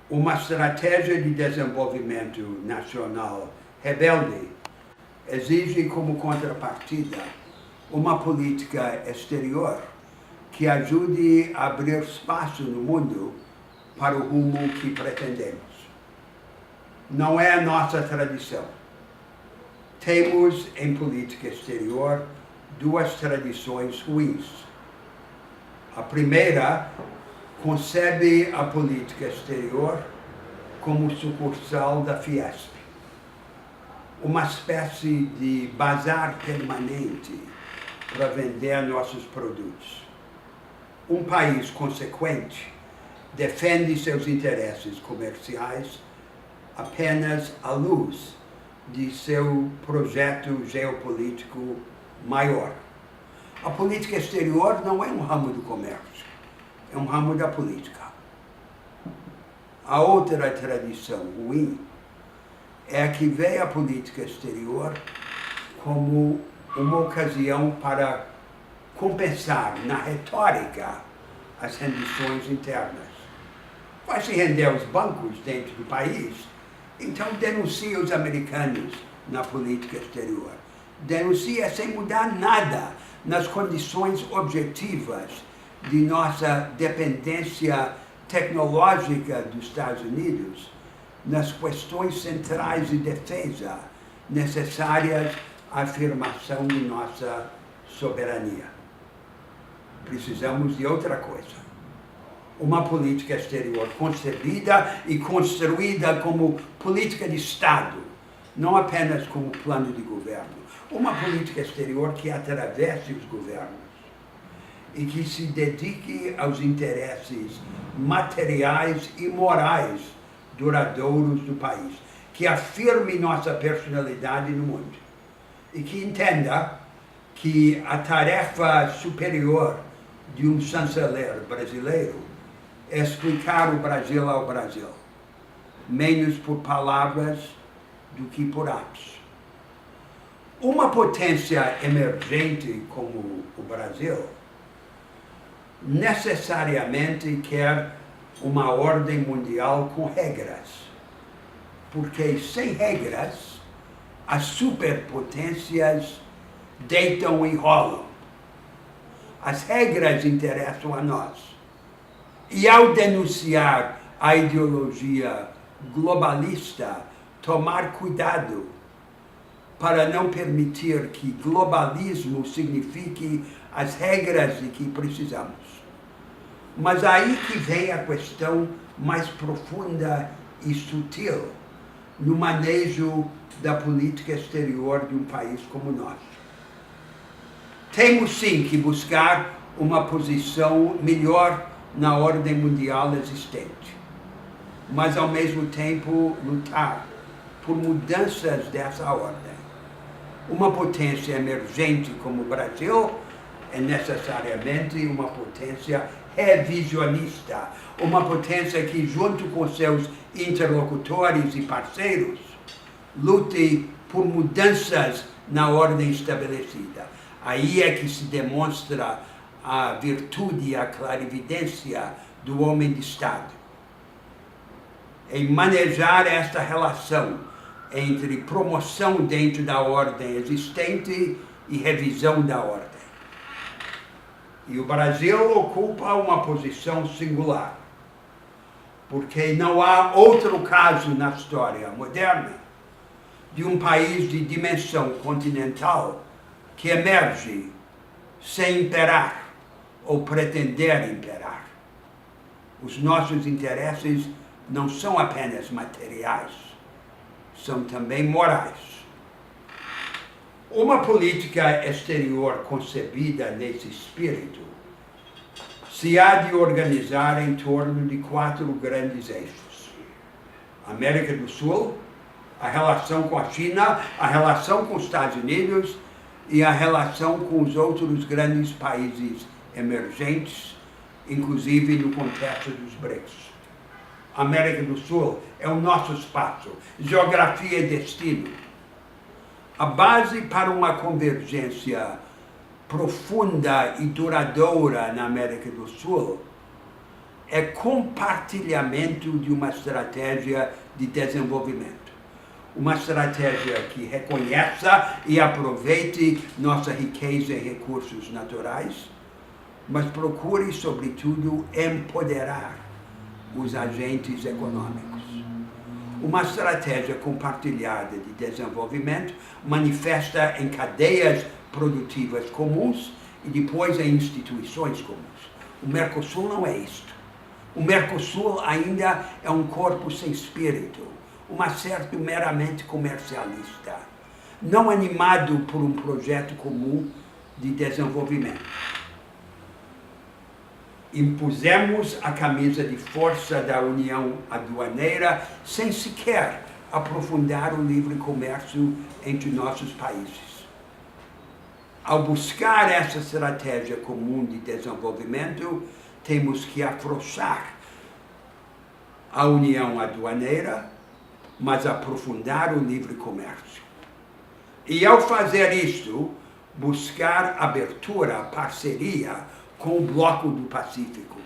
Uma estratégia de desenvolvimento nacional rebelde exige como contrapartida uma política exterior que ajude a abrir espaço no mundo para o rumo que pretendemos. Não é a nossa tradição. Temos em política exterior duas tradições ruins. A primeira concebe a política exterior como sucursal da Fiesp, uma espécie de bazar permanente para vender nossos produtos. Um país consequente defende seus interesses comerciais apenas à luz de seu projeto geopolítico maior. A política exterior não é um ramo do comércio, é um ramo da política. A outra tradição ruim é que vê a política exterior como uma ocasião para compensar na retórica as rendições internas. Vai se render aos bancos dentro do país, então denuncia os americanos na política exterior. Denuncia sem mudar nada nas condições objetivas de nossa dependência tecnológica dos Estados Unidos, nas questões centrais de defesa necessárias à afirmação de nossa soberania. Precisamos de outra coisa. Uma política exterior concebida e construída como política de Estado, não apenas como plano de governo. Uma política exterior que atravesse os governos e que se dedique aos interesses materiais e morais duradouros do país, que afirme nossa personalidade no mundo e que entenda que a tarefa superior de um chanceler brasileiro é explicar o Brasil ao Brasil, menos por palavras do que por atos. Uma potência emergente como o Brasil necessariamente quer uma ordem mundial com regras, porque sem regras as superpotências deitam e rolam. As regras interessam a nós. E ao denunciar a ideologia globalista, tomar cuidado para não permitir que globalismo signifique as regras de que precisamos. Mas aí que vem a questão mais profunda e sutil no manejo da política exterior de um país como o nosso. Temos sim que buscar uma posição melhor na ordem mundial existente, mas ao mesmo tempo lutar por mudanças dessa ordem. Uma potência emergente como o Brasil é necessariamente uma potência revisionista, uma potência que, junto com seus interlocutores e parceiros, lute por mudanças na ordem estabelecida. Aí é que se demonstra a virtude e a clarividência do homem de Estado. Em manejar esta relação entre promoção dentro da ordem existente e revisão da ordem. E o Brasil ocupa uma posição singular, porque não há outro caso na história moderna de um país de dimensão continental que emerge sem imperar ou pretender imperar. Os nossos interesses não são apenas materiais, são também morais. Uma política exterior concebida nesse espírito se há de organizar em torno de 4 grandes eixos: América do Sul, a relação com a China, a relação com os Estados Unidos e a relação com os outros grandes países emergentes, inclusive no contexto dos BRICS. América do Sul é o nosso espaço, geografia e destino. A base para uma convergência profunda e duradoura na América do Sul é compartilhamento de uma estratégia de desenvolvimento. Uma estratégia que reconheça e aproveite nossa riqueza e recursos naturais, mas procure, sobretudo, empoderar os agentes econômicos. Uma estratégia compartilhada de desenvolvimento manifesta em cadeias produtivas comuns e depois em instituições comuns. O Mercosul não é isto. O Mercosul ainda é um corpo sem espírito, um acerto meramente comercialista, não animado por um projeto comum de desenvolvimento. Impusemos a camisa de força da União Aduaneira sem sequer aprofundar o livre comércio entre nossos países. Ao buscar essa estratégia comum de desenvolvimento, temos que afrouxar a União Aduaneira, mas aprofundar o livre comércio. E ao fazer isto, buscar abertura, parceria com o Bloco do Pacífico.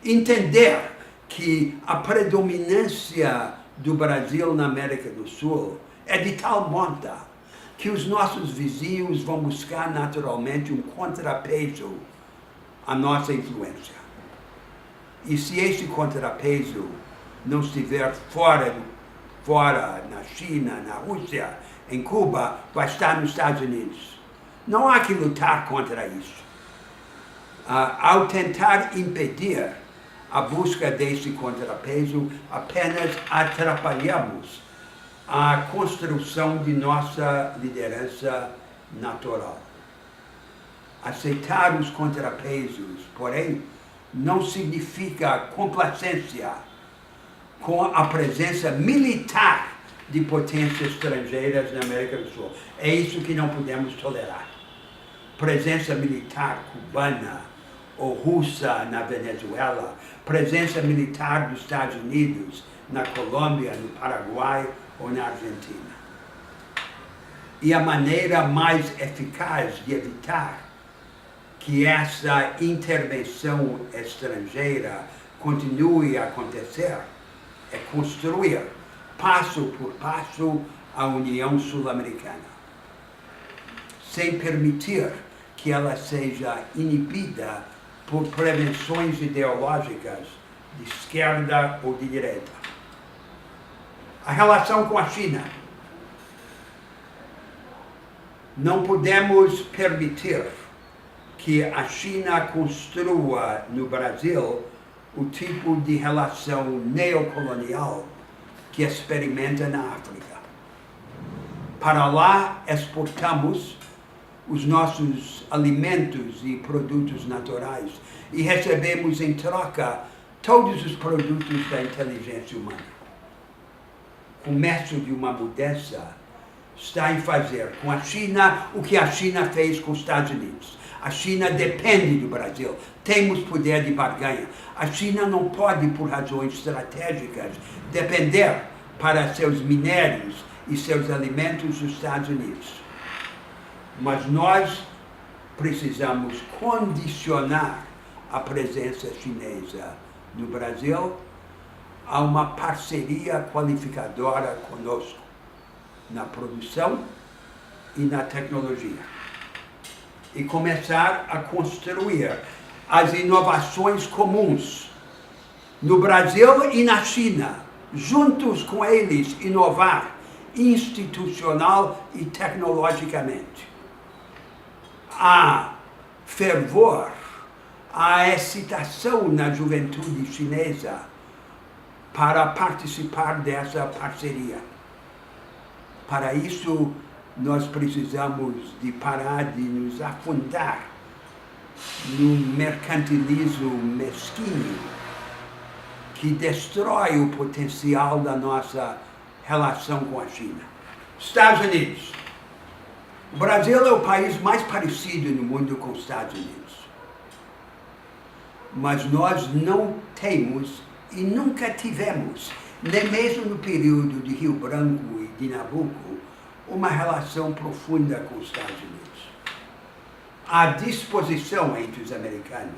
Entender que a predominância do Brasil na América do Sul é de tal monta que os nossos vizinhos vão buscar naturalmente um contrapeso à nossa influência. E se esse contrapeso não estiver fora, na China, na Rússia, em Cuba, vai estar nos Estados Unidos. Não há que lutar contra isso. Ao tentar impedir a busca desse contrapeso, apenas atrapalhamos a construção de nossa liderança natural. Aceitar os contrapesos, porém, não significa complacência com a presença militar de potências estrangeiras na América do Sul. É isso que não podemos tolerar. Presença militar cubana ou russa na Venezuela, presença militar dos Estados Unidos na Colômbia, no Paraguai ou na Argentina. E a maneira mais eficaz de evitar que essa intervenção estrangeira continue a acontecer é construir, passo por passo, a União Sul-Americana, sem permitir que ela seja inibida por prevenções ideológicas de esquerda ou de direita. A relação com a China. Não podemos permitir que a China construa no Brasil o tipo de relação neocolonial que experimenta na África. Para lá exportamos os nossos alimentos e produtos naturais e recebemos em troca todos os produtos da inteligência humana. O começo de uma mudança está em fazer com a China o que a China fez com os Estados Unidos. A China depende do Brasil, temos poder de barganha. A China não pode, por razões estratégicas, depender para seus minérios e seus alimentos dos Estados Unidos. Mas nós precisamos condicionar a presença chinesa no Brasil a uma parceria qualificadora conosco na produção e na tecnologia. E começar a construir as inovações comuns no Brasil e na China, juntos com eles inovar institucional e tecnologicamente. Há fervor, há excitação na juventude chinesa para participar dessa parceria. Para isso, nós precisamos de parar de nos afundar no mercantilismo mesquinho que destrói o potencial da nossa relação com a China. Estados Unidos. O Brasil é o país mais parecido no mundo com os Estados Unidos. Mas nós não temos e nunca tivemos, nem mesmo no período de Rio Branco e de Nabucco, uma relação profunda com os Estados Unidos. Há disposição entre os americanos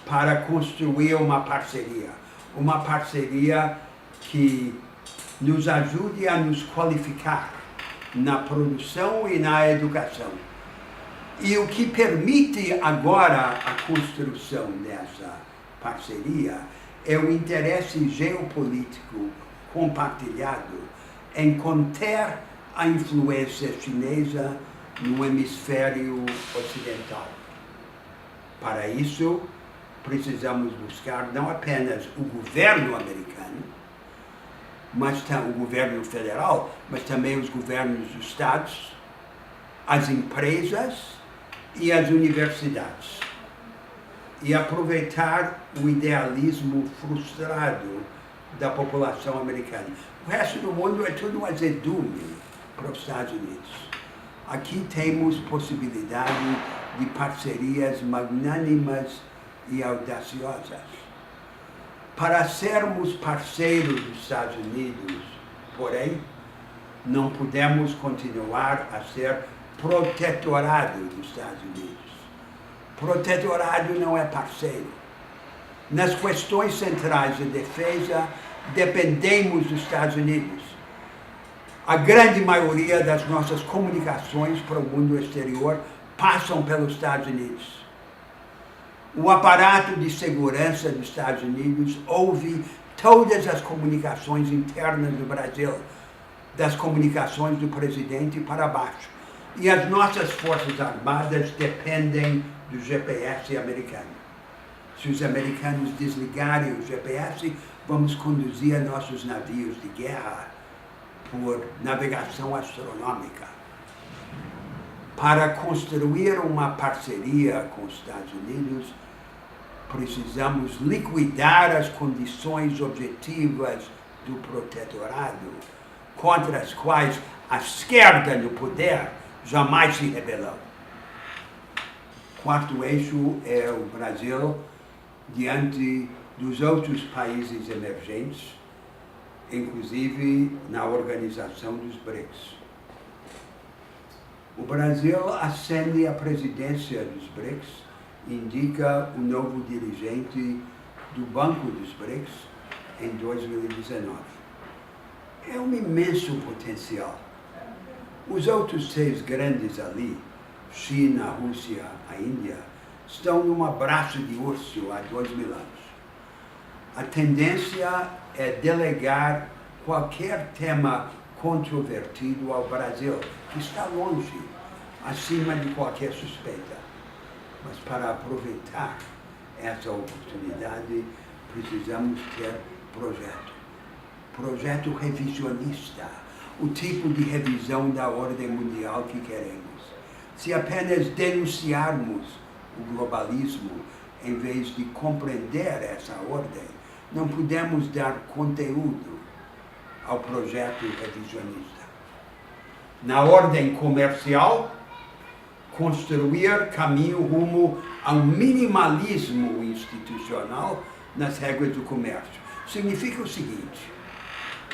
para construir uma parceria que nos ajude a nos qualificar na produção e na educação. E o que permite agora a construção dessa parceria é o interesse geopolítico compartilhado em conter a influência chinesa no hemisfério ocidental. Para isso, precisamos buscar não apenas o governo americano, mas o governo federal, mas também os governos dos estados, as empresas e as universidades. E aproveitar o idealismo frustrado da população americana. O resto do mundo é tudo azedume para os Estados Unidos. Aqui temos possibilidade de parcerias magnânimas e audaciosas. Para sermos parceiros dos Estados Unidos, porém, não podemos continuar a ser protetorado dos Estados Unidos. Protetorado não é parceiro. Nas questões centrais de defesa, dependemos dos Estados Unidos. A grande maioria das nossas comunicações para o mundo exterior passam pelos Estados Unidos. O aparato de segurança dos Estados Unidos ouve todas as comunicações internas do Brasil, das comunicações do presidente para baixo. E as nossas Forças Armadas dependem do GPS americano. Se os americanos desligarem o GPS, vamos conduzir nossos navios de guerra por navegação astronômica. Para construir uma parceria com os Estados Unidos, precisamos liquidar as condições objetivas do protetorado, contra as quais a esquerda no poder jamais se rebelou. Quarto eixo é o Brasil diante dos outros países emergentes, inclusive na organização dos BRICS. O Brasil ascende à presidência dos BRICS, indica o novo dirigente do Banco dos BRICS em 2019. É um imenso potencial. Os outros 6 grandes ali, China, Rússia, a Índia, estão num abraço de urso há 2000 anos. A tendência é delegar qualquer tema controvertido ao Brasil, que está longe, acima de qualquer suspeita. Mas para aproveitar essa oportunidade, precisamos ter projeto. Projeto revisionista, o tipo de revisão da ordem mundial que queremos. Se apenas denunciarmos o globalismo, em vez de compreender essa ordem, não podemos dar conteúdo ao projeto revisionista. Na ordem comercial, construir caminho rumo ao minimalismo institucional nas regras do comércio. Significa o seguinte: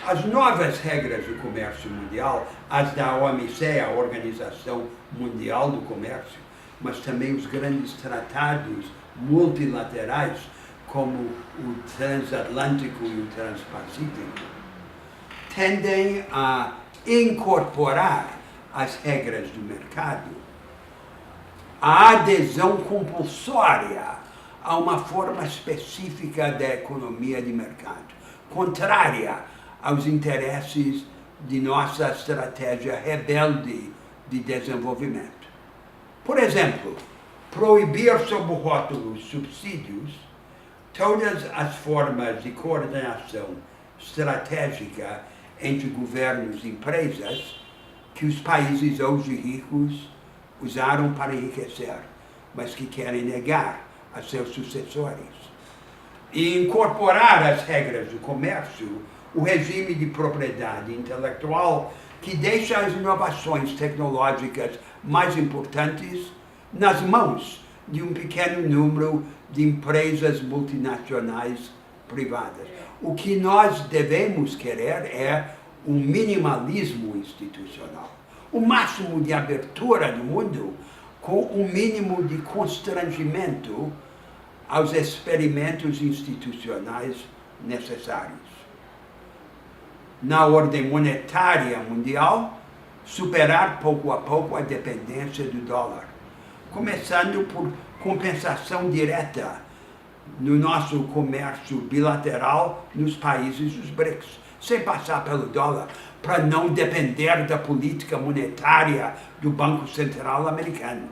as novas regras do comércio mundial, as da OMC, a Organização Mundial do Comércio, mas também os grandes tratados multilaterais, como o transatlântico e o transpacífico, tendem a incorporar as regras do mercado, a adesão compulsória a uma forma específica da economia de mercado, contrária aos interesses de nossa estratégia rebelde de desenvolvimento. Por exemplo, proibir sob o rótulo subsídios todas as formas de coordenação estratégica entre governos e empresas que os países hoje ricos usaram para enriquecer, mas que querem negar a seus sucessores. E incorporar às regras do comércio o regime de propriedade intelectual que deixa as inovações tecnológicas mais importantes nas mãos de um pequeno número de empresas multinacionais privadas. O que nós devemos querer é um minimalismo institucional, o máximo de abertura no mundo com um mínimo de constrangimento aos experimentos institucionais necessários. Na ordem monetária mundial, superar pouco a pouco a dependência do dólar, começando por compensação direta no nosso comércio bilateral nos países dos BRICS, sem passar pelo dólar, para não depender da política monetária do Banco Central americano.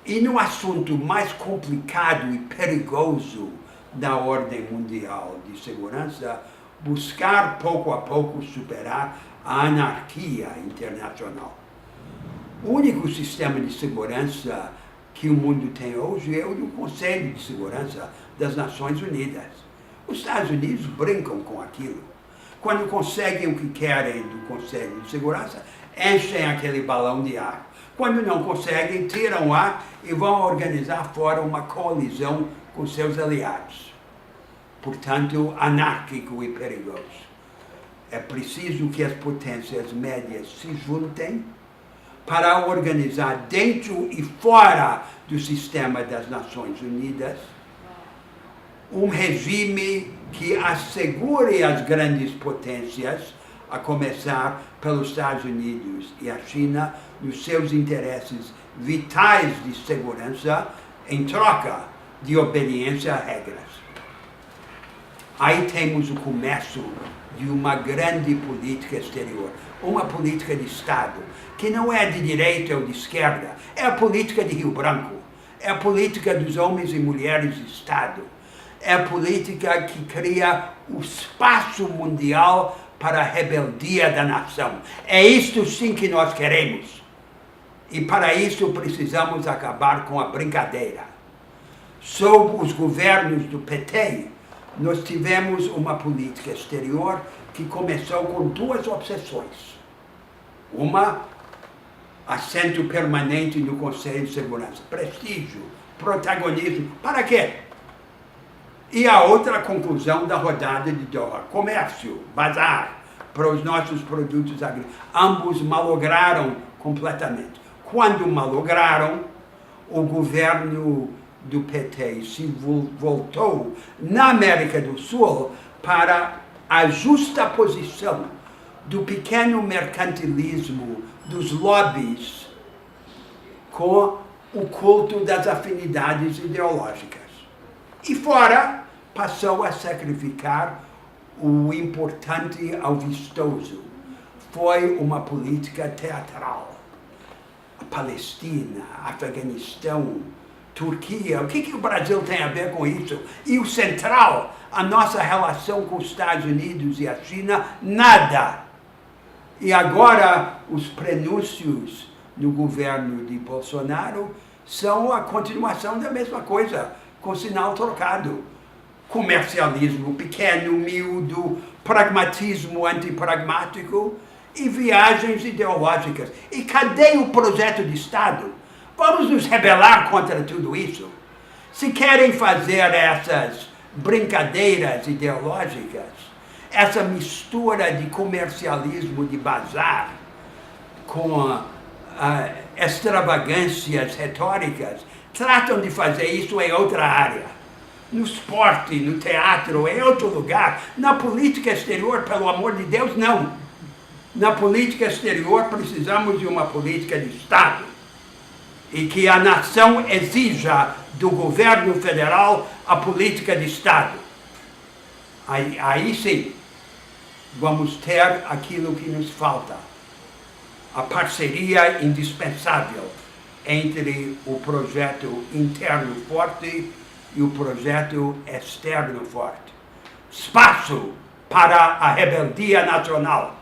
E no assunto mais complicado e perigoso da ordem mundial de segurança, buscar pouco a pouco superar a anarquia internacional. O único sistema de segurança que o mundo tem hoje é o do Conselho de Segurança das Nações Unidas. Os Estados Unidos brincam com aquilo. Quando conseguem o que querem do Conselho de Segurança, enchem aquele balão de ar. Quando não conseguem, tiram o ar e vão organizar fora uma coalizão com seus aliados. Portanto, anárquico e perigoso. É preciso que as potências médias se juntem para organizar dentro e fora do sistema das Nações Unidas um regime que assegure às grandes potências, a começar pelos Estados Unidos e a China, nos seus interesses vitais de segurança, em troca de obediência a regras. Aí temos o começo de uma grande política exterior, uma política de Estado, que não é de direita ou de esquerda, é a política de Rio Branco, é a política dos homens e mulheres de Estado, é a política que cria o espaço mundial para a rebeldia da nação. É isto sim que nós queremos. E para isso precisamos acabar com a brincadeira. Sob os governos do PT, nós tivemos uma política exterior que começou com duas obsessões. Uma, assento permanente no Conselho de Segurança, prestígio, protagonismo, para quê? E a outra, conclusão da rodada de Doha, comércio, bazar, para os nossos produtos agrícolas. Ambos malograram completamente. Quando malograram, o governo do PT se voltou na América do Sul para a justa posição do pequeno mercantilismo, dos lobbies, com o culto das afinidades ideológicas. E fora, passou a sacrificar o importante ao vistoso. Foi uma política teatral. A Palestina, Afeganistão, Turquia, o que o Brasil tem a ver com isso? E o central, a nossa relação com os Estados Unidos e a China, nada. E agora os prenúncios no governo de Bolsonaro são a continuação da mesma coisa, com sinal trocado. Comercialismo pequeno, miúdo, pragmatismo antipragmático e viagens ideológicas. E cadê o projeto de Estado? Vamos nos rebelar contra tudo isso? Se querem fazer essas brincadeiras ideológicas, essa mistura de comercialismo, de bazar, com extravagâncias retóricas, tratam de fazer isso em outra área. No esporte, no teatro, em outro lugar. Na política exterior, pelo amor de Deus, não. Na política exterior, precisamos de uma política de Estado. E que a nação exija do governo federal a política de Estado. Aí sim, vamos ter aquilo que nos falta. A parceria indispensável entre o projeto interno forte e o projeto externo forte. Espaço para a rebeldia nacional.